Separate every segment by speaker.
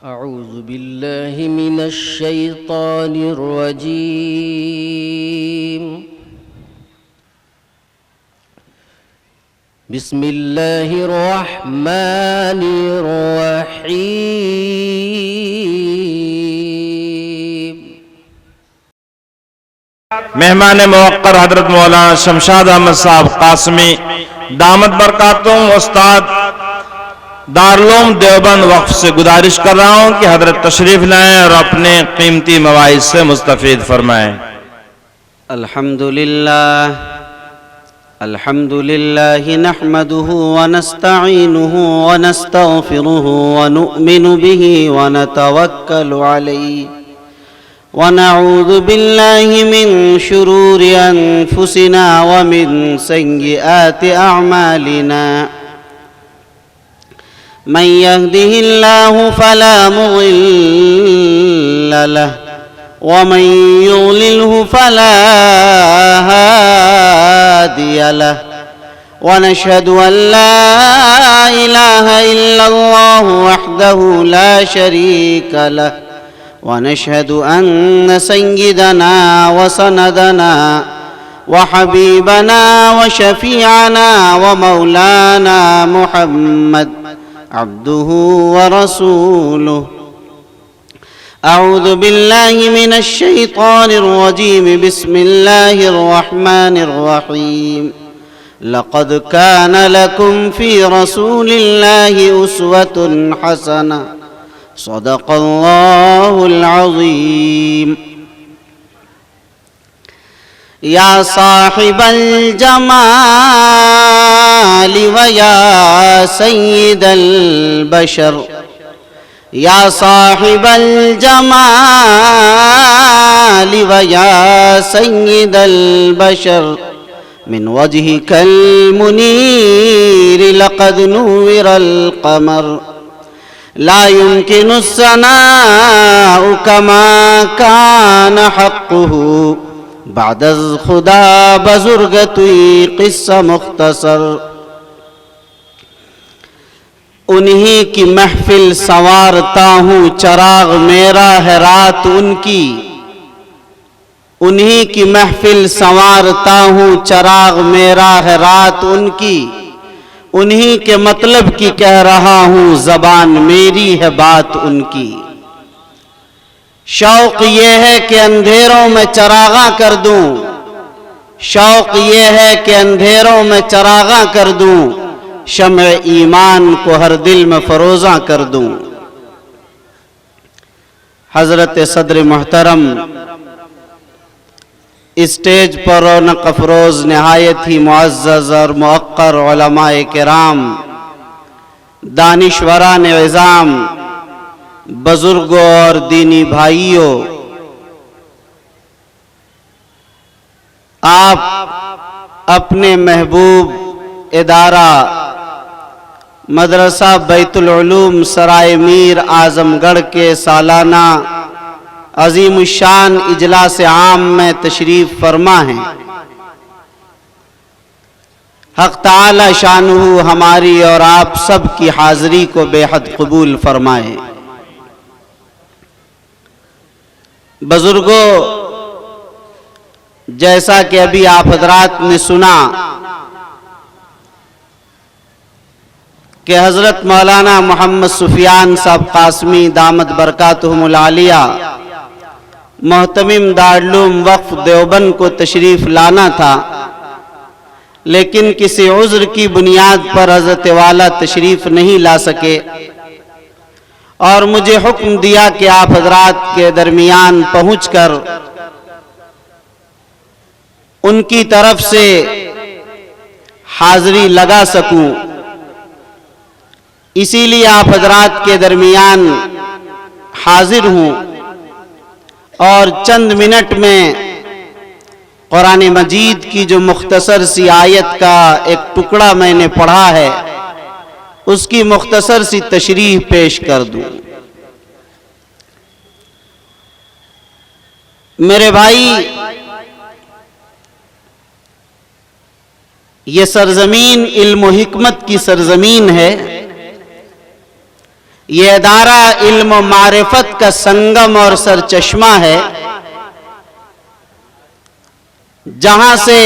Speaker 1: أعوذ بالله من الشيطان الرجيم. بسم الله الرحمن الرحيم.
Speaker 2: مہمان موقر حضرت مولانا شمشاد احمد صاحب قاسمی دامت برکاتہم استاد دارالعلوم دیوبند وقف سے گزارش کر رہا ہوں کہ حضرت تشریف لائیں اور اپنے قیمتی مواعظ سے مستفید فرمائیں.
Speaker 3: الحمد لله نحمده ونستعينه ونستغفره ونؤمن به ونتوكل عليه ونعوذ بالله من شرور أنفسنا ومن سيئات أعمالنا. من يهده الله فلا مضل له ومن يضلله فلا هادي له. ونشهد أن لا إله إلا الله وحده لا شريك له. ونشهد أن سيدنا وسندنا وحبيبنا وشفيعنا ومولانا محمد عبده ورسوله. أعوذ بالله من الشيطان الرجيم. بسم الله الرحمن الرحيم. لقد كان لكم في رسول الله أسوة حسنة. صدق الله العظيم. يا صاحب الجمال ويا سيد البشر. يا صاحب الجمال ويا سيد البشر. من وجهك المنير لقد نور القمر. لا يمكن الثناء كما كان حقه. بعد خدا بزرگتوی قصہ مختصر. انہی کی محفل سنوارتا ہوں چراغ میرا ہے رات ان کی. انہی کی محفل سنوارتا ہوں چراغ میرا ہے رات ان کی. انہی کے مطلب کی کہہ رہا ہوں زبان میری ہے بات ان کی. شوق یہ ہے کہ اندھیروں میں چراغاں کر دوں. شوق یہ ہے کہ اندھیروں میں چراغاں کر دوں. شمع ایمان کو ہر دل میں فروزاں کر دوں. حضرت صدر محترم اسٹیج پر رونق افروز نہایت ہی معزز اور موقر علماء کرام، دانشوران عظام، بزرگوں اور دینی بھائیوں، آپ اپنے محبوب ادارہ مدرسہ بیت العلوم سرائے میر اعظم گڑھ کے سالانہ عظیم الشان اجلاس عام میں تشریف فرما ہیں. حق تعالی شانہ ہماری اور آپ سب کی حاضری کو بے حد قبول فرمائے. بزرگوں، جیسا کہ ابھی آپ حضرات نے سنا کہ حضرت مولانا محمد سفیان صاحب قاسمی دامت برکاتہم العالیہ محتمم دارالعلوم وقف دیوبند کو تشریف لانا تھا، لیکن کسی عذر کی بنیاد پر حضرت والا تشریف نہیں لا سکے اور مجھے حکم دیا کہ آپ حضرات کے درمیان پہنچ کر ان کی طرف سے حاضری لگا سکوں. اسی لیے آپ حضرات کے درمیان حاضر ہوں اور چند منٹ میں قرآن مجید کی جو مختصر سی آیت کا ایک ٹکڑا میں نے پڑھا ہے اس کی مختصر سی تشریح پیش کر دوں. میرے بھائی، یہ سرزمین علم و حکمت کی سرزمین ہے، یہ ادارہ علم و معرفت کا سنگم اور سرچشمہ ہے، جہاں سے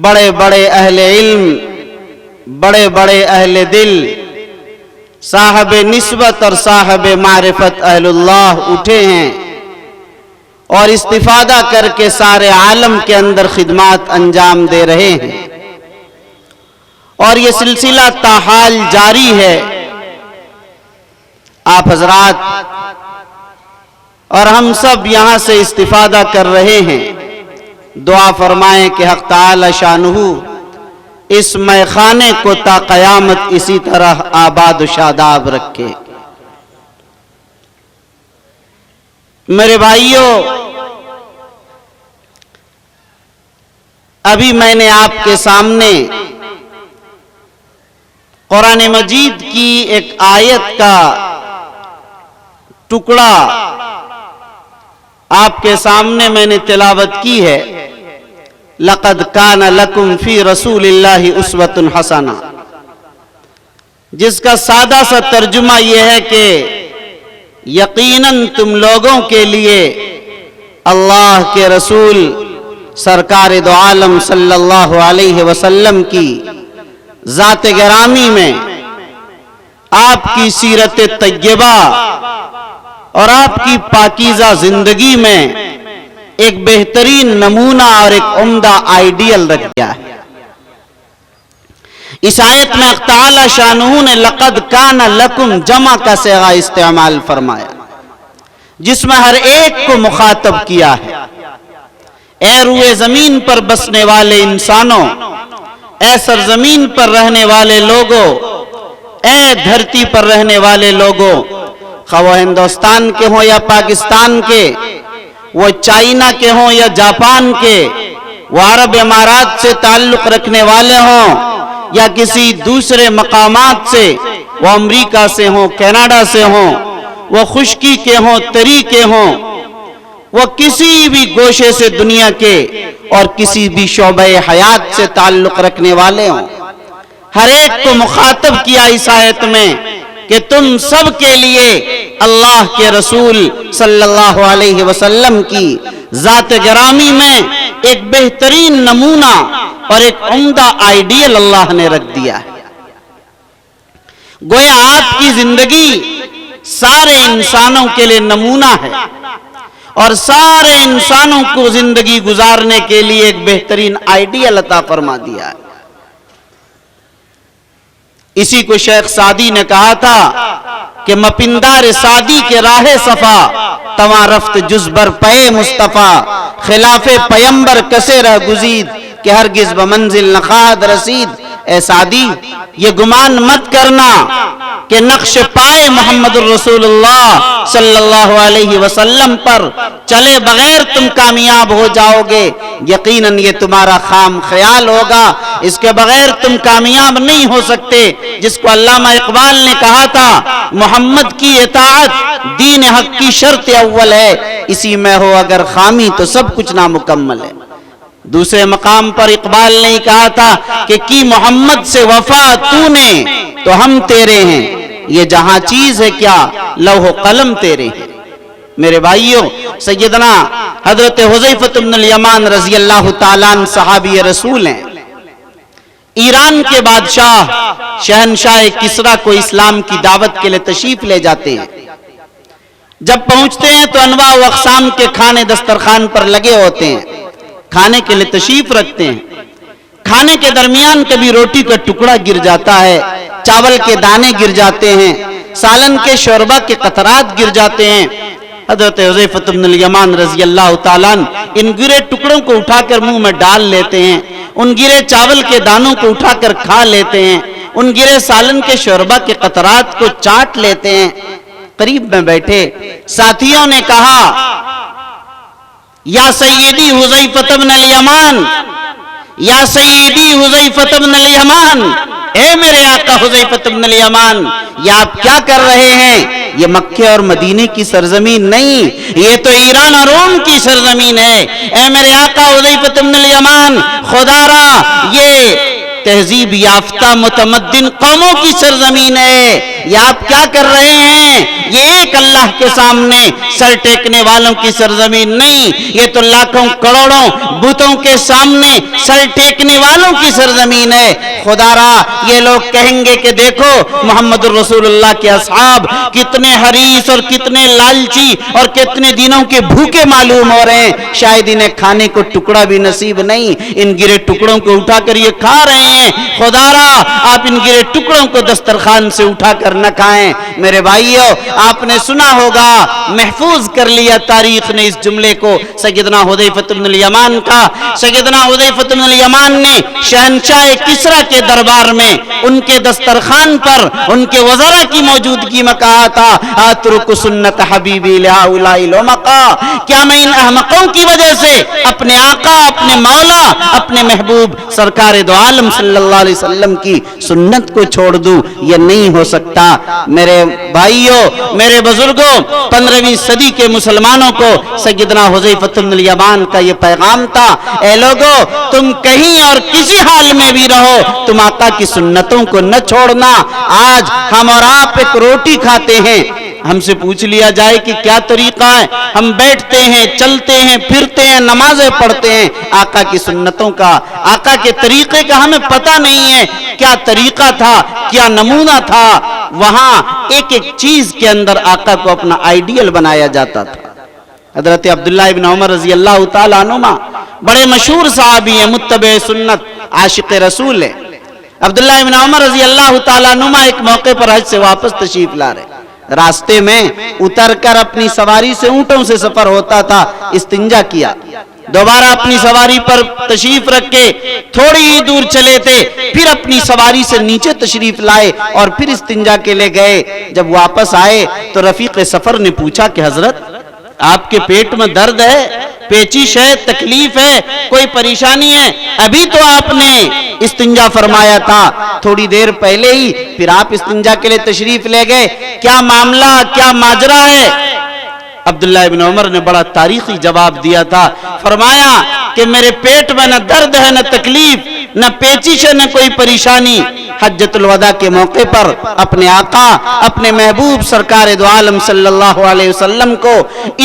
Speaker 3: بڑے بڑے اہل علم، بڑے بڑے اہل دل، صاحب نسبت اور صاحب معرفت اہل اللہ اٹھے ہیں اور استفادہ کر کے سارے عالم کے اندر خدمات انجام دے رہے ہیں، اور یہ سلسلہ تاحال جاری ہے۔ آپ حضرات اور ہم سب یہاں سے استفادہ کر رہے ہیں۔ دعا فرمائیں کہ حق تعالی شانہ اس میخانے کو تا قیامت اسی طرح آباد و شاداب رکھے۔ میرے بھائیوں، ابھی میں نے آپ کے سامنے قرآن مجید کی ایک آیت کا ٹکڑا آپ کے سامنے میں نے تلاوت کی ہے۔ لَقَدْ كَانَ لَكُمْ فِي رَسُولِ اللَّهِ أُسْوَةٌ حَسَنَةٌ، جس کا سادہ سا ترجمہ یہ ہے کہ یقیناً تم لوگوں کے لیے اللہ کے رسول سرکار دو عالم صلی اللہ علیہ وسلم کی ذات گرامی میں، آپ کی سیرت طیبہ اور آپ کی پاکیزہ زندگی میں ایک بہترین نمونہ اور ایک عمدہ آئیڈیل رکھ گیا ہے۔ اس آیت میں حق تعالی شانہ نے لقد کان لکم جمع کا صیغہ استعمال فرمایا، جس میں ہر ایک کو مخاطب کیا ہے۔ اے روئے زمین پر بسنے والے انسانوں، اے سرزمین پر رہنے والے لوگوں، اے دھرتی پر رہنے والے لوگوں، خواہ وہ ہندوستان کے ہوں یا پاکستان کے، وہ چائنا کے ہوں یا جاپان کے، وہ عرب امارات سے تعلق رکھنے والے ہوں یا کسی دوسرے مقامات سے، وہ امریکہ سے ہوں، کینیڈا سے ہوں، وہ خشکی کے ہوں، تری کے ہوں، وہ کسی بھی گوشے سے دنیا کے اور کسی بھی شعبہ حیات سے تعلق رکھنے والے ہوں، ہر ایک کو مخاطب کیا اس آیت میں کہ تم سب کے لیے اللہ کے رسول صلی اللہ علیہ وسلم کی ذات گرامی میں ایک بہترین نمونہ اور ایک عمدہ آئیڈیل اللہ نے رکھ دیا ہے۔ گویا آپ کی زندگی سارے انسانوں کے لیے نمونہ ہے اور سارے انسانوں کو زندگی گزارنے کے لیے ایک بہترین آئیڈیل عطا فرما دیا ہے۔ اسی کو شیخ سعدی نے کہا تھا کہ مپندار سعدی کے راہ صفا، تواں رفت جز بر پے مصطفیٰ، خلاف پیمبر کسے رہ گزید کہ ہرگز بمنزل نخواہد رسید۔ اے سعدی، یہ گمان مت کرنا کہ نقش پائے محمد الرسول اللہ صلی اللہ علیہ وسلم پر چلے بغیر تم کامیاب ہو جاؤ گے، یقیناً یہ تمہارا خام خیال ہوگا، اس کے بغیر تم کامیاب نہیں ہو سکتے۔ جس کو علامہ اقبال نے کہا تھا محمد کی اطاعت دین حق کی شرط اول ہے، اسی میں ہو اگر خامی تو سب کچھ نامکمل ہے۔ دوسرے مقام پر اقبال نے کہا تھا کہ کی محمد سے وفا تو نے تو ہم تیرے ہیں، یہ جہاں چیز ہے کیا لوح و قلم تیرے ہیں۔ میرے بھائیوں، سیدنا حضرت حذیفہ بن الیمان رضی اللہ تعالیٰ عنہ صحابی رسول ہیں۔ ایران کے بادشاہ شہنشاہ کسریٰ کو اسلام کی دعوت کے لیے تشریف لے جاتے ہیں۔ جب پہنچتے ہیں تو انواع و اقسام کے کھانے دسترخوان پر لگے ہوتے ہیں، کھانے کے لیے تشریف رکھتے ہیں۔ کھانے کے درمیان کبھی روٹی کا ٹکڑا گر جاتا ہے، چاول کے دانے گر جاتے ہیں، سالن کے شوربہ کے قطرات گر جاتے ہیں۔ حضرت حذیفہ بن الیمان رضی اللہ تعالیٰ عنہ ان گرے ٹکڑوں کو اٹھا کر منہ میں ڈال لیتے ہیں، ان گرے چاول کے دانوں کو اٹھا کر کھا لیتے ہیں، ان گرے سالن کے شوربہ کے قطرات کو چاٹ لیتے ہیں۔ قریب میں بیٹھے ساتھیوں نے کہا یا سیدی حذیفہ بن الیمان، یا سیدی حذیفہ بن الیمان، اے میرے آقا حذیفہ بن الیمان، یہ آپ کیا کر رہے ہیں؟ یہ مکہ اور مدینے کی سرزمین نہیں، یہ تو ایران اور روم کی سرزمین ہے۔ اے میرے آقا حذیفہ بن الیمان، خدا را یہ تہذیب یافتہ متمدن قوموں کی سرزمین ہے، یہ آپ کیا کر رہے ہیں؟ یہ ایک اللہ کے سامنے سر ٹیکنے والوں کی سرزمین نہیں، یہ تو لاکھوں کروڑوں بتوں کے سامنے سر ٹیکنے والوں کی سرزمین ہے۔ خدا را یہ لوگ کہیں گے کہ دیکھو محمد الرسول اللہ کے اصحاب کتنے حریص اور کتنے لالچی اور کتنے دنوں کے بھوکے معلوم ہو رہے ہیں، شاید انہیں کھانے کو ٹکڑا بھی نصیب نہیں، ان گرے ٹکڑوں کو اٹھا کر یہ کھا رہے ہیں۔ خدا را آپ ان گرے ٹکڑوں کو دسترخوان سے اٹھا کر نہ کھائیں۔ میرے بھائیو، آپ نے سنا ہوگا، محفوظ کر لیا تاریخ نے اس جملے کو سیدنا حذیفہ بن الیمان کا۔ سیدنا حذیفہ بن الیمان نے شہنشاہ کسریٰ کے دربار میں ان کے دسترخوان پر ان کے وزراء کی موجودگی میں کہا تھا، اترک سنت حبیبی لہؤلاء الامقا، کیا میں ان احمقوں کی وجہ سے اپنے آقا، اپنے مولا، اپنے محبوب سرکار دو عالم صلی اللہ علیہ وسلم کی سنت کو چھوڑ دوں؟ یہ نہیں ہو سکتا۔ میرے بھائیوں، میرے بزرگوں، 15ویں صدی کے مسلمانوں کو سیدنا حذیفہ بن الیمان کا یہ پیغام تھا، اے لوگو تم کہیں اور کسی حال میں بھی رہو، تم آقا کی سنتوں کو نہ چھوڑنا۔ آج ہم اور آپ ایک روٹی کھاتے ہیں، ہم سے پوچھ لیا جائے کہ کیا طریقہ ہے، ہم بیٹھتے ہیں، چلتے ہیں، پھرتے ہیں، نمازیں پڑھتے ہیں، آقا کی سنتوں کا، آقا کے طریقے کا ہمیں پتہ نہیں ہے کیا طریقہ تھا، کیا نمونہ تھا۔ وہاں ایک ایک چیز کے اندر آقا کو اپنا آئیڈیل بنایا جاتا تھا۔ حضرت عبداللہ ابن عمر رضی اللہ تعالیٰ عنہما بڑے مشہور صحابی ہیں، متبع سنت، عاشق رسول ہیں۔ عبداللہ ابن عمر رضی اللہ تعالیٰ عنہما ایک موقع پر حج سے واپس تشریف لا رہے، راستے میں اتر کر اپنی سواری سے اونٹوں سے سفر ہوتا تھا، استنجا کیا، دوبارہ اپنی سواری پر تشریف رکھ کے تھوڑی ہی دور چلے تھے، پھر اپنی سواری سے نیچے تشریف لائے اور پھر استنجا کے لے گئے۔ جب واپس آئے تو رفیق سفر نے پوچھا کہ حضرت آپ کے پیٹ میں درد ہے، پیچش ہے، تکلیف ہے، کوئی پریشانی ہے؟ ابھی تو آپ نے استنجا فرمایا تھا تھوڑی دیر پہلے ہی، پھر آپ استنجا کے لیے تشریف لے گئے، کیا معاملہ، کیا ماجرا ہے؟ عبداللہ ابن عمر نے بڑا تاریخی جواب دیا تھا، فرمایا کہ میرے پیٹ میں نہ درد ہے، نہ تکلیف، نہ پیچش ہے، نہ کوئی پریشانی۔ حجۃ الوداع کے موقع پر اپنے آقا، اپنے محبوب سرکار دو عالم صلی اللہ علیہ وسلم کو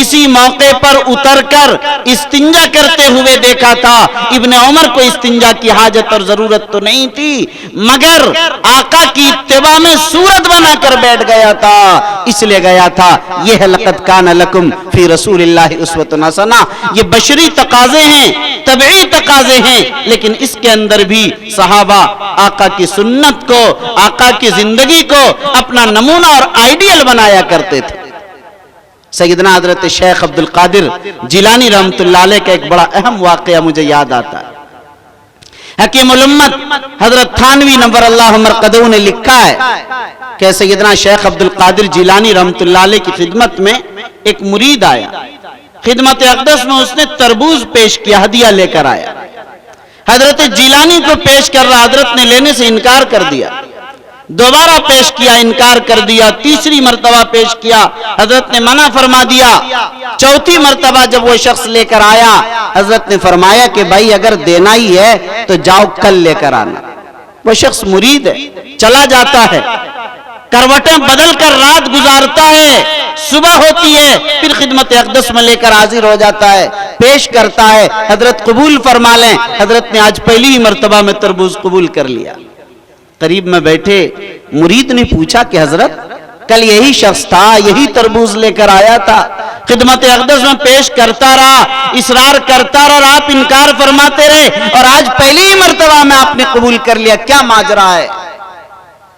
Speaker 3: اسی موقع پر اتر کر استنجا کرتے ہوئے دیکھا تھا۔ ابن عمر کو استنجا کی حاجت اور ضرورت تو نہیں تھی، مگر آقا کی اتباع میں صورت بنا کر بیٹھ گیا تھا، اس لیے گیا تھا۔ یہ ہے لقد کان لکم فی رسول اللہ اسوۃ حسنہ، یہ بشری تقاضے ہیں، طبعی تقاضے ہیں، لیکن اس کے اندر بھی صحابہ آقا کی سنت کو، آقا کی زندگی کو اپنا نمونہ اور آئیڈیل بنایا کرتے تھے۔ سیدنا حضرت شیخ عبد القادر جیلانی رحمت اللہ علیہ کا ایک بڑا اہم واقعہ مجھے یاد آتا ہے۔ حکیم الامت حضرت تھانوی نور اللہ مرقدہ نے لکھا ہے کہ سیدنا شیخ عبد القادر جیلانی رحمت اللہ علیہ کی خدمت میں ایک مرید آیا، خدمت اقدس میں اس نے تربوز پیش کیا، ہدیہ لے کر آیا، حضرت جیلانی کو پیش کر رہا، حضرت نے لینے سے انکار کر دیا، دوبارہ پیش کیا، انکار کر دیا، تیسری مرتبہ پیش کیا، حضرت نے منع فرما دیا، چوتھی مرتبہ جب وہ شخص لے کر آیا، حضرت نے فرمایا کہ بھائی اگر دینا ہی ہے تو جاؤ کل لے کر آنا۔ وہ شخص مرید ہے، چلا جاتا ہے، کروٹیں بدل کر رات گزارتا ہے، صبح ہوتی ہے پھر خدمت اقدس میں لے کر حاضر ہو جاتا ہے، پیش کرتا ہے، حضرت قبول فرما لیں۔ حضرت نے آج پہلی مرتبہ میں تربوز قبول کر لیا۔ قریب میں بیٹھے مرید نے پوچھا کہ حضرت کل یہی شخص تھا، یہی تربوز لے کر آیا تھا، خدمت اقدس میں پیش کرتا رہا، اصرار کرتا رہا اور آپ انکار فرماتے رہے، اور آج پہلی مرتبہ میں آپ نے قبول کر لیا، کیا ماجرا ہے؟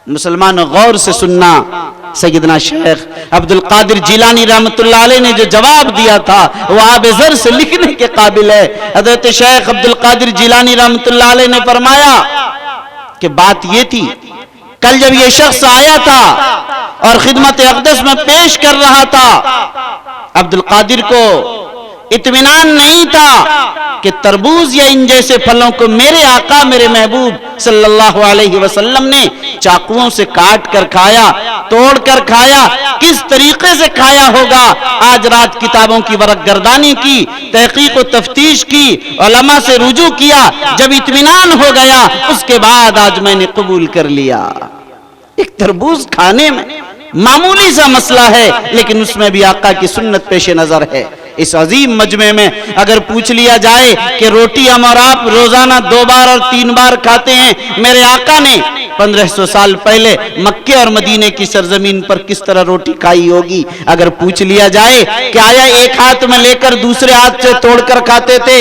Speaker 3: مسلمان غور سے سننا، سیدنا شیخ عبد القادر جیلانی رحمت اللہ علیہ نے جو جواب دیا تھا وہ آب زر سے لکھنے کے قابل ہے۔ حضرت شیخ عبد القادر جیلانی رحمت اللہ علیہ نے فرمایا کہ بات یہ تھی، کل جب یہ شخص آیا تھا اور خدمت اقدس میں پیش کر رہا تھا، عبد القادر کو اطمینان نہیں تھا کہ تربوز یا ان جیسے پھلوں کو میرے آقا، میرے محبوب صلی اللہ علیہ وسلم نے چاقوؤں سے کاٹ کر کھایا، توڑ کر کھایا، کس طریقے سے کھایا ہوگا۔ آج رات کتابوں کی ورق گردانی کی، تحقیق و تفتیش کی، علماء سے رجوع کیا، جب اطمینان ہو گیا اس کے بعد آج میں نے قبول کر لیا۔ ایک تربوز کھانے میں معمولی سا مسئلہ ہے، لیکن اس میں بھی آقا کی سنت پیش نظر ہے۔ اس عظیم مجمع میں اگر پوچھ لیا جائے کہ روٹی ہم اور آپ روزانہ 2 بار اور 3 بار کھاتے ہیں، میرے آقا نے 1500 سال پہلے مکے اور مدینے کی سرزمین پر کس طرح روٹی کھائی ہوگی؟ اگر پوچھ لیا جائے کہ آیا ایک ہاتھ میں لے کر دوسرے ہاتھ سے توڑ کر کھاتے تھے،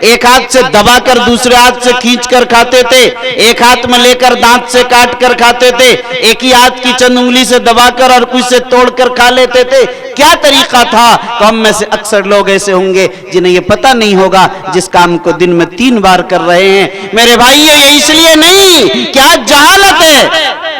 Speaker 3: ایک ہاتھ سے دبا کر دوسرے ہاتھ سے کھینچ کر کھاتے تھے، ایک ہاتھ میں لے کر دانت سے کاٹ کر کھاتے تھے، ایک ہی ہاتھ کی چند انگلی سے دبا کر اور کچھ سے توڑ کر کھا لیتے تھے، کیا طریقہ تھا؟ تو ہم میں سے اکثر لوگ ایسے ہوں گے جنہیں یہ پتہ نہیں ہوگا، جس کام کو دن میں 3 بار کر رہے ہیں۔ میرے بھائیو، یہ اس لیے نہیں کہ آج جہالت ہے،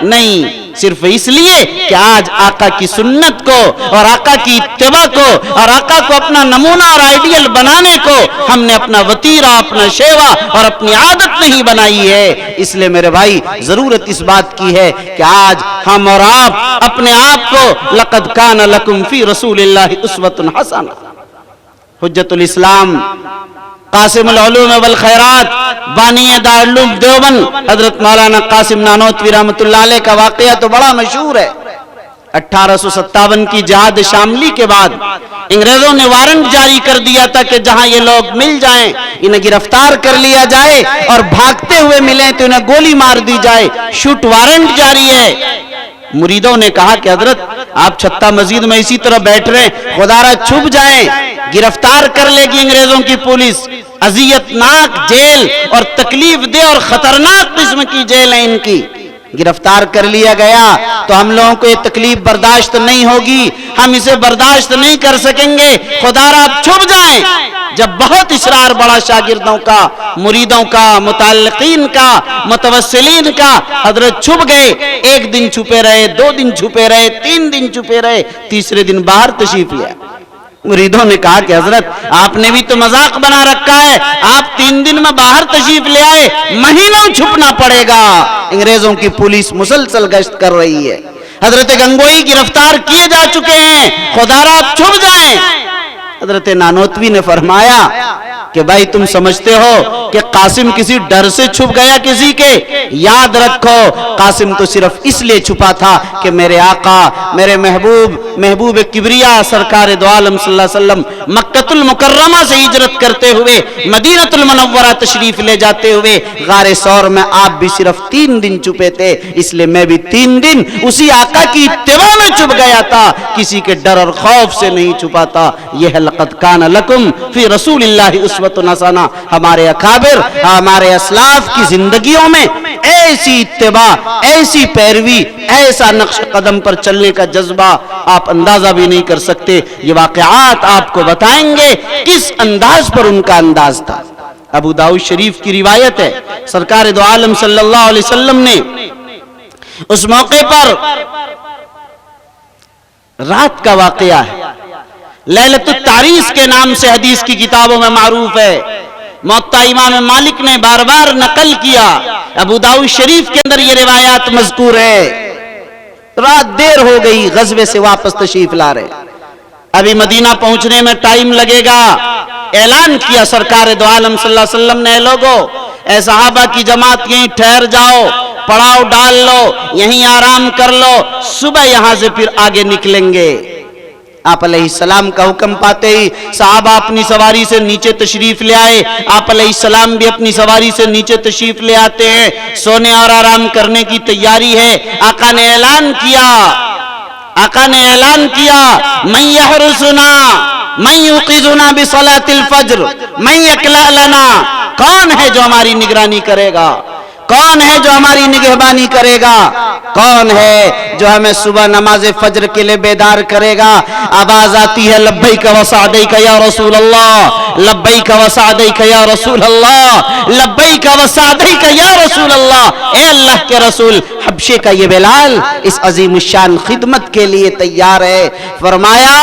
Speaker 3: نہیں، صرف اس لیے کہ آج آقا کی سنت کو اور آقا کی اتباع کو اور آقا کو اپنا نمونہ اور آئیڈیل بنانے کو ہم نے اپنا وتیرہ، اپنا شیوا اور اپنی عادت نہیں بنائی ہے۔ اس لیے میرے بھائی، ضرورت اس بات کی ہے کہ آج ہم اور آپ اپنے آپ کو لقد کان لکم فی رسول اللہ اسوۃ حسنہ، حجت الاسلام، قاسم العلوم والخیرات، بانی دارالعلوم دیوبند حضرت مولانا قاسم نانوتوی رحمۃ اللہ علیہ کا واقعہ تو بڑا مشہور ہے۔ 1857 کی جہاد شاملی کے بعد انگریزوں نے وارنٹ جاری کر دیا تھا کہ جہاں یہ لوگ مل جائیں انہیں گرفتار کر لیا جائے، اور بھاگتے ہوئے ملیں تو انہیں گولی مار دی جائے، شوٹ وارنٹ جاری ہے۔ مریدوں نے کہا کہ حضرت آپ چھتہ مسجد میں اسی طرح بیٹھ رہے ہیں، خدا را چھپ جائیں، گرفتار کر لے گی انگریزوں کی پولیس، اذیت ناک جیل اور تکلیف دہ اور خطرناک قسم کی جیل ہے ان کی۔ گرفتار کر لیا گیا تو ہم لوگوں کو یہ تکلیف برداشت نہیں ہوگی، ہم اسے برداشت نہیں کر سکیں گے، خدا را آپ چھپ جائیں۔ جب بہت اصرار بڑا شاگردوں کا، مریدوں کا، متعلقین کا، متوسلین کا، حضرت چھپ گئے۔ 1 دن چھپے رہے، 2 دن چھپے رہے، 3 دن چھپے رہے، تیسرے دن باہر تشریف لیا۔ مریدوں نے کہا کہ حضرت آپ نے بھی تو مذاق بنا رکھا ہے، آپ 3 دن میں باہر تشریف لے آئے، مہینوں چھپنا پڑے گا، انگریزوں کی پولیس مسلسل گشت کر رہی ہے، حضرت گنگوئی گرفتار کیے جا چکے ہیں، خدا را آپ چھپ جائیں۔ حضرت نانوتوی نے فرمایا کہ بھائی تم سمجھتے ہو کہ قاسم کسی ڈر سے چھپ گیا کسی کے؟ یاد رکھو قاسم تو صرف اس لیے چھپا تھا کہ میرے آقا، میرے محبوب کبریا سرکار دو عالم صلی اللہ علیہ وسلم مکۃ المکرمہ سے ہجرت کرتے ہوئے مدینہ المنورہ تشریف لے جاتے ہوئے غار ثور میں آپ بھی صرف 3 دن چھپے تھے، اس لیے میں بھی 3 دن اسی آقا کی اتباع میں چھپ گیا تھا، کسی کے ڈر اور خوف سے نہیں چھپا تھا۔ یہ ہے لقد کان لکم فی رسول اللہ اسوۃ حسنہ۔ ہمارے اکابر، ہمارے اسلاف کی زندگیوں میں ایسی اتباع، ایسی پیروی، ایسا نقش قدم پر چلنے کا جذبہ آپ اندازہ بھی نہیں کر سکتے۔ یہ واقعات آپ کو بتائیں گے کس انداز پر ان کا انداز تھا۔ ابو داؤد شریف کی روایت ہے، سرکار دو عالم صلی اللہ علیہ وسلم نے اس موقع پر رات کا واقعہ ہے، لیلۃ التعریس کے نام سے حدیث کی کتابوں میں معروف ہے، موطا امام مالک نے بار بار نقل کیا، ابو داؤد شریف کے اندر یہ روایات مذکور ہے۔ رات دیر ہو گئی، غزوے سے واپس تشریف لا رہے، ابھی مدینہ پہنچنے میں ٹائم لگے گا۔ اعلان کیا سرکار دو عالم صلی اللہ علیہ وسلم نے، لوگو اے صحابہ کی جماعت یہیں ٹھہر جاؤ، پڑاؤ ڈال لو، یہیں آرام کر لو، صبح یہاں سے پھر آگے نکلیں گے۔ آپ علیہ السلام کا حکم پاتے ہی صحابہ اپنی سواری سے نیچے تشریف لے آئے، آپ علیہ السلام بھی اپنی سواری سے نیچے تشریف لے آتے ہیں، سونے اور آرام کرنے کی تیاری ہے۔ آقا نے اعلان کیا، من یحرسنا من یوقظنا بصلاۃ الفجر من یکلأ لنا، کون ہے جو ہماری نگرانی کرے گا، کون ہے جو ہماری نگہبانی کرے گا، کون ہے جو ہمیں صبح نماز فجر کے لیے بیدار کرے گا؟ آواز آتی ہے لبیک وسعدیک یا رسول اللہ، لبیک وسعدیک یا رسول اللہ، لبیک وسعدیک یا رسول اللہ۔ اے اللہ کے رسول، حبشے کا یہ بلال اس عظیم الشان خدمت کے لیے تیار ہے۔ فرمایا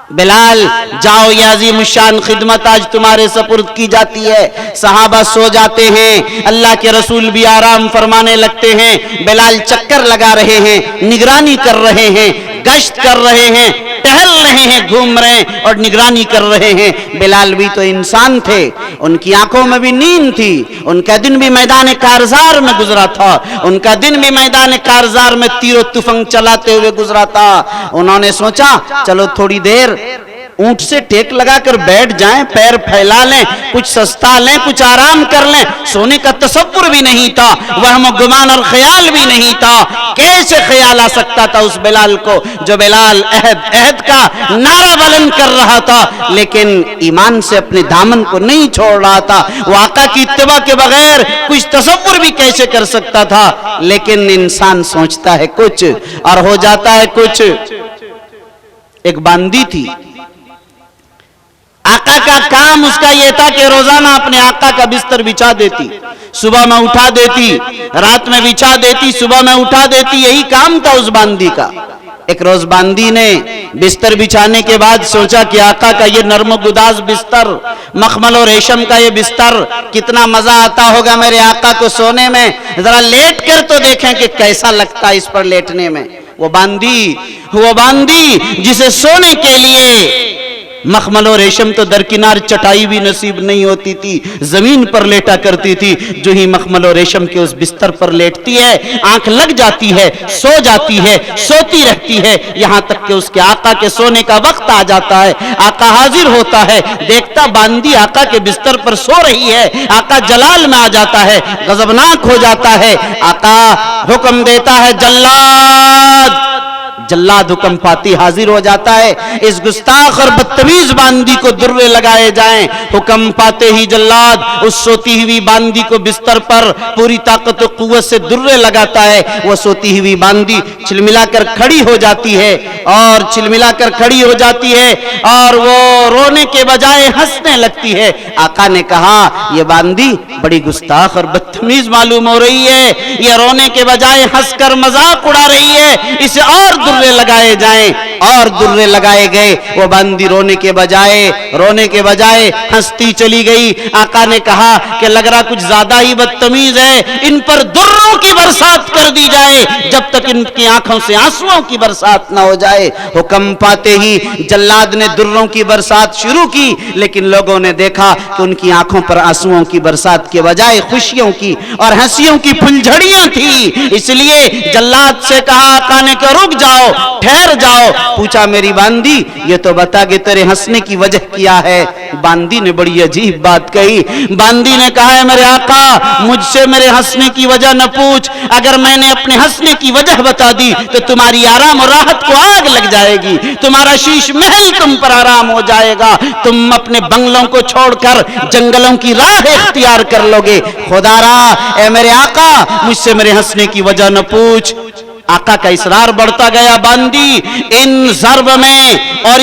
Speaker 3: بلال جاؤ، یہ عظیم الشان خدمت آج تمہارے سپرد کی جاتی ہے۔ صحابہ سو جاتے ہیں، اللہ کے رسول بھی آرام فرمانے لگتے ہیں، بلال چکر لگا رہے ہیں، نگرانی کر رہے ہیں۔ گشت کر رہے ہیں، ٹہل رہے ہیں، گھوم رہے ہیں اور نگرانی کر رہے ہیں۔ بلال بھی تو انسان تھے، ان کی آنکھوں میں بھی نیند تھی، ان کا دن بھی میدان کارزار میں گزرا تھا، ان کا دن بھی میدان کارزار میں تیر و تفنگ چلاتے ہوئے گزرا تھا۔ انہوں نے سوچا چلو تھوڑی دیر اونٹ سے ٹیک لگا کر بیٹھ جائیں، پیر پھیلا لیں، کچھ سستا لیں، کچھ آرام کر لیں۔ سونے کا تصور بھی نہیں تھا، وہم و گمان اور خیال بھی نہیں تھا۔ کیسے خیال آ سکتا تھا اس بلال کو جو بلال عہد کا نعرہ بلند کر رہا تھا لیکن ایمان سے اپنے دامن کو نہیں چھوڑ رہا تھا۔ وہ آقا کی اتباع کے بغیر کچھ تصور بھی کیسے کر سکتا تھا؟ لیکن انسان سوچتا ہے کچھ اور ہو جاتا ہے کچھ۔ ایک باندی تھی، آقا کا کام اس کا یہ تھا کہ روزانہ اپنے آقا کا بستر بچھا دیتی، صبح میں اٹھا دیتی، رات میں بچھا دیتی، صبح میں اٹھا دیتی، یہی کام تھا اس باندی کا۔ ایک روز باندی نے بستر بچھانے کے بعد سوچا کہ آقا کا یہ نرم و گداز بستر، مخمل و ریشم کا یہ بستر، کتنا مزہ آتا ہوگا میرے آقا کو سونے میں، ذرا لیٹ کر تو دیکھیں کہ کیسا لگتا ہے اس پر لیٹنے میں۔ وہ باندی جسے سونے کے لیے مخمل و ریشم تو درکنار چٹائی بھی نصیب نہیں ہوتی تھی، زمین پر لیٹا کرتی تھی، جو ہی مخمل و ریشم کے اس بستر پر لیٹتی ہے آنکھ لگ جاتی ہے، سو جاتی ہے، سوتی رہتی ہے، یہاں تک کہ اس کے آقا کے سونے کا وقت آ جاتا ہے۔ آقا حاضر ہوتا ہے، دیکھتا باندی آقا کے بستر پر سو رہی ہے، آقا جلال میں آ جاتا ہے، غضبناک ہو جاتا ہے۔ آقا حکم دیتا ہے جلاد حکم پاتی حاضر ہو جاتا ہے، اس گستاخ اور بدتمیز باندی کو درے لگائے جائیں۔ حکم پاتے ہی جلاد اس سوتی ہوئی باندی کو بستر پر پوری طاقت و قوت سے درے لگاتا ہے۔ وہ سوتی ہوئی باندی چلملا کر کھڑی ہو جاتی ہے اور وہ رونے کے بجائے ہنسنے لگتی ہے۔ آقا نے کہا یہ باندی بڑی گستاخ اور بدتمیز معلوم ہو رہی ہے، یہ رونے کے بجائے ہنس کر مذاق اڑا رہی ہے، اسے اور درے لگائے جائیں۔ اور درے لگائے گئے، وہ باندی رونے کے بجائے ہنستی چلی گئی۔ آقا نے کہا کہ لگ رہا کچھ زیادہ ہی بدتمیز ہے، ان پر دروں کی برسات کر دی جائے جب تک ان کی آنکھوں سے آنسوؤں کی برسات نہ ہو جائے۔ حکم پاتے ہی جلاد نے دروں کی برسات شروع کی، لیکن لوگوں نے دیکھا کہ ان کی آنکھوں پر آنسوؤں کی برسات کے بجائے خوشیوں کی اور ہنسیوں کی پھلجھڑیاں تھی۔ اس لیے جلاد سے کہا آقا نے کہ رک جاؤ، ٹھہر جاؤ۔ پوچھا میری باندی یہ تو بتا کہ تیرے ہنسنے کی وجہ کیا ہے؟ باندی نے بڑی عجیب بات کہی۔ باندی نے کہا ہے میرے آقا مجھ سے میرے ہنسنے کی وجہ نہ پوچھ، اگر میں نے اپنے ہنسنے کی وجہ بتا دی تو تمہاری آرام اور راحت کو آگ لگ جائے گی، تمہارا شیش محل تم پر آرام ہو جائے گا، تم اپنے بنگلوں کو چھوڑ کر جنگلوں کی راہ اختیار کر لو گے۔ خدا را اے میرے آقا مجھ سے میرے ہنسنے کی وجہ نہ پوچھ۔ آقا کا اصرار بڑھتا گیا، باندی ان ضرب میں اور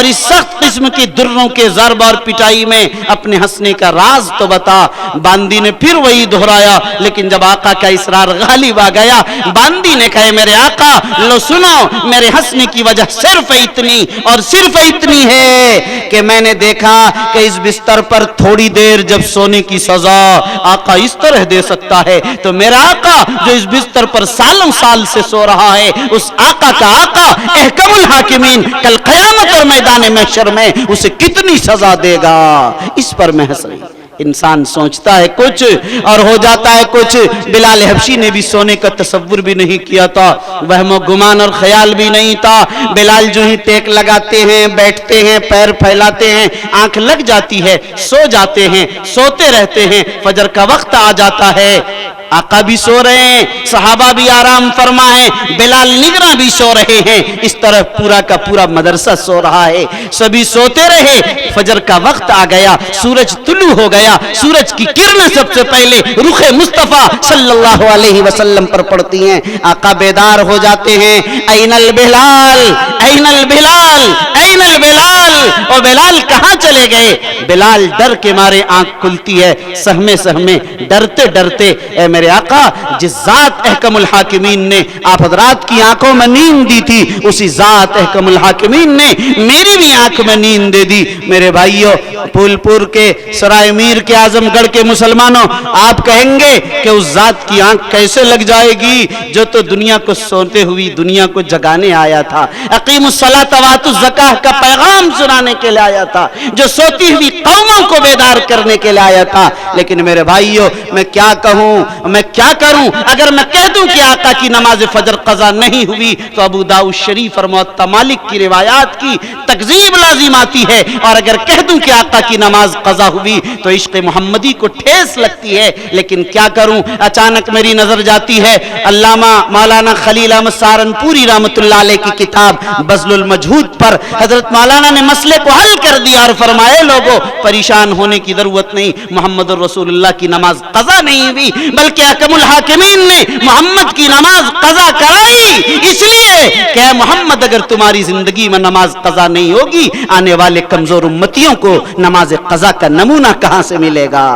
Speaker 3: اس سخت قسم کی دروں کے ضرب اور پٹائی میں اپنے ہنسنے کا راز تو بتا۔ باندی نے پھر وہی دہرایا، لیکن جب آقا کا اصرار غالب آ گیا باندی نے کہا میرے آقا لو سنو، میرے ہنسنے کی وجہ صرف اتنی ہے کہ میں نے دیکھا کہ اس بستر پر تھوڑی دیر جب سونے کی سزا آقا اس طرح دے سکتا ہے تو میرا آقا جو اس بستر پر سالوں سال سے سو رہا ہے، اس آقا کا آقا احکم الحاکمین کل قیامت اور میدان محشر میں اسے کتنی سزا دے گا۔ اس پر میں ہنس رہی۔ انسان سوچتا ہے کچھ اور ہو جاتا ہے کچھ۔ بلال حبشی نے بھی سونے کا تصور بھی نہیں کیا تھا، وہم و گمان اور خیال بھی نہیں تھا۔ بلال جو ہی ٹیک لگاتے ہیں، بیٹھتے ہیں، پیر پھیلاتے ہیں، آنکھ لگ جاتی ہے، سو جاتے ہیں، سوتے رہتے ہیں، فجر کا وقت آ جاتا ہے، آقا بھی سو رہے ہیں، صحابہ بھی آرام فرما ہے، بلال نگراں بھی سو رہے ہیں، اس طرح پورا کا پورا مدرسہ سو رہا ہے، سبھی سوتے رہے۔ فجر کا وقت آ گیا، سورج طلوع ہو گیا، سورج کی کرنیں سب سے پہلے رخ مصطفیٰ صلی اللہ علیہ وسلم پر پڑتی ہیں۔ آقا بیدار ہو جاتے ہیں، N Bilal N Bilal N Bilal, اور بلال کہاں چلے گئے؟ بلال ڈر کے مارے آنکھ کھلتی ہے، سہمے ڈرتے ڈرتے اے میرے آقا آقا جس ذات احکم الحاکمین نے آپ حضرات کی آنکھوں میں نیند دی تھی، اسی ذات احکم الحاکمین نے میری بھی آنکھ میں نیند دے دی۔ میرے بھائیوں، پھول پور کے سرائے میر کے اعظم گڑھ کے مسلمانوں، آپ کہیں گے کہ اس ذات کی آنکھ کیسے لگ جائے گی جو تو دنیا کو سوتے ہوئی دنیا کو جگانے آیا تھا، اقیم الصلاۃ وآتوا الزکاۃ کا پیغام سنانے کے لیے آیا تھا، جو سوتی ہوئی قوموں کو بیدار کرنے کے لیے آیا تھا۔ لیکن میرے بھائیوں، میں کیا کہوں، میں کیا کروں؟ اگر میں کہہ دوں کہ آقا کی نماز فجر قضا نہیں ہوئی تو ابو داؤد شریف اور موطا مالک کی روایات کی تکذیب لازم آتی ہے، اور اگر کہہ دوں کہ آقا کی نماز قضا ہوئی تو عشق محمدی کو ٹھیس لگتی ہے۔ لیکن کیا کروں؟ اچانک میری نظر جاتی ہے علامہ مولانا خلیل احمد سہارنپوری رحمۃ اللہ علیہ کی کتاب بذل المجہود پر۔ حضرت مولانا نے مسئلے کو حل کر دیا اور فرمائے لوگوں پریشان ہونے کی ضرورت نہیں، محمد الرسول اللہ کی نماز قضا نہیں ہوئی، بلکہ احکم الحاکمین نے محمد کی نماز قضا کرائی، اس لیے کہ اے محمد اگر تمہاری زندگی میں نماز قضا نہیں ہوگی، آنے والے کمزور امتیوں کو نماز قضا کا نمونہ کہاں سے ملے گا؟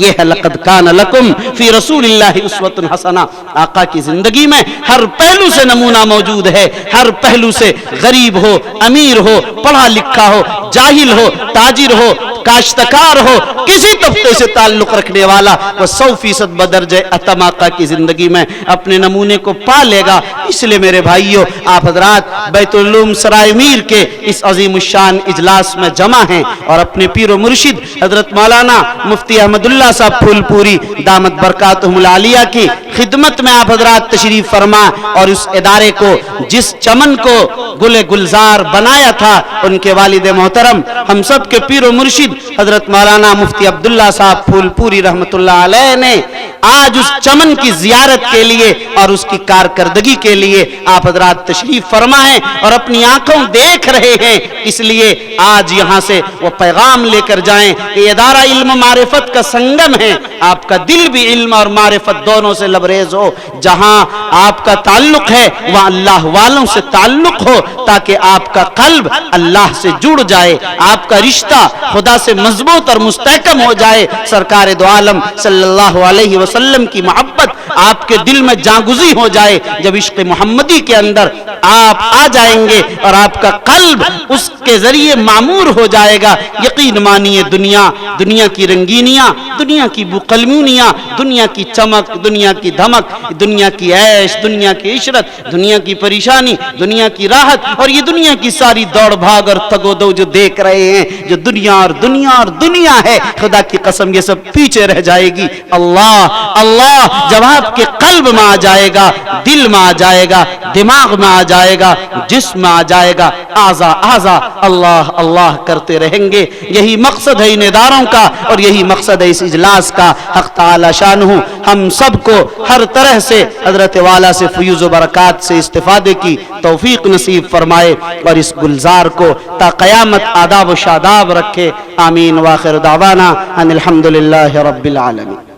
Speaker 3: یہ ہے لقد کان لکم فی رسول اللہ اسوۃ حسنہ۔ آقا کی زندگی میں ہر پہلو سے نمونہ موجود ہے، ہر پہلو سے، غریب ہو، امیر ہو، پڑھا لکھا ہو، جاہل ہو، تاجر ہو، کاشتکار ہو، کسی طبقے سے تعلق رکھنے والا، وہ 100% بدرجہ اتم آقا کی زندگی میں اپنے نمونے کو پا لے گا۔ اس لیے میرے بھائیوں، آپ حضرات بیت العلوم سرائے میر کے اس عظیم الشان اجلاس میں جمع ہیں اور اپنے پیر و مرشد حضرت مولانا مفتی احمد اللہ صاحب پھول پوری دامت برکاتہم العالیہ کی خدمت میں آپ حضرات تشریف فرما، اور اس ادارے کو، جس چمن کو گل گلزار بنایا تھا ان کے والد محترم ہم سب کے پیر و مرشد حضرت مولانا مفتی عبداللہ صاحب پھول پوری رحمت اللہ علیہ نے آج اس چمن کی زیارت کے لیے اور اس کی کارکردگی کے لیے آپ حضرات تشریف فرما ہیں اور اپنی آنکھوں دیکھ رہے ہیں، اس لیے آج یہاں سے وہ پیغام لے کر جائیں کہ ادارہ علم و معرفت کا سنگم ہے، آپ کا دل بھی علم اور معرفت دونوں سے لبریز ہو، جہاں آپ کا تعلق ہے وہاں اللہ والوں سے تعلق ہو، تاکہ آپ کا قلب اللہ سے جڑ جائے، آپ کا رشتہ خدا سے مضبوط اور مستحکم ہو جائے، سرکار دو عالم صلی اللہ علیہ وسلم کی محبت آپ کے دل میں جاگزی ہو جائے۔ جب عشق محمدی کے اندر آپ آ جائیں گے اور آپ کا قلب اس کے ذریعے معمور ہو جائے گا، یقین مانیے دنیا کی رنگینیاں، دنیا کی بقلمونیاں، دنیا کی چمک، دنیا کی دھمک، دنیا کی عیش، دنیا کی عشرت، دنیا کی پریشانی، دنیا کی راحت اور یہ دنیا کی ساری دوڑ بھاگ اور تگ و دو جو دیکھ رہے ہیں، جو دنیا اور دنیا ہے، خدا کی قسم یہ سب پیچھے رہ جائے گی۔ اللہ جب آپ کے قلب میں آ جائے گا، دل میں آ جائے گا، دماغ میں آ جائے گا، جسم میں آ جائے گا، آزا اللہ اللہ کرتے رہیں گے۔ یہی مقصد ہے ان اداروں کا اور یہی مقصد ہے اس اجلاس کا۔ حق تعالی شانہ ہم سب کو ہر طرح سے حضرت والا سے فیوز و برکات سے استفادے کی توفیق نصیب فرمائے اور اس گلزار کو تا قیامت آداب و شاداب رکھے۔ آمین۔ وآخر دعوانا ان الحمدللہ رب العالمین۔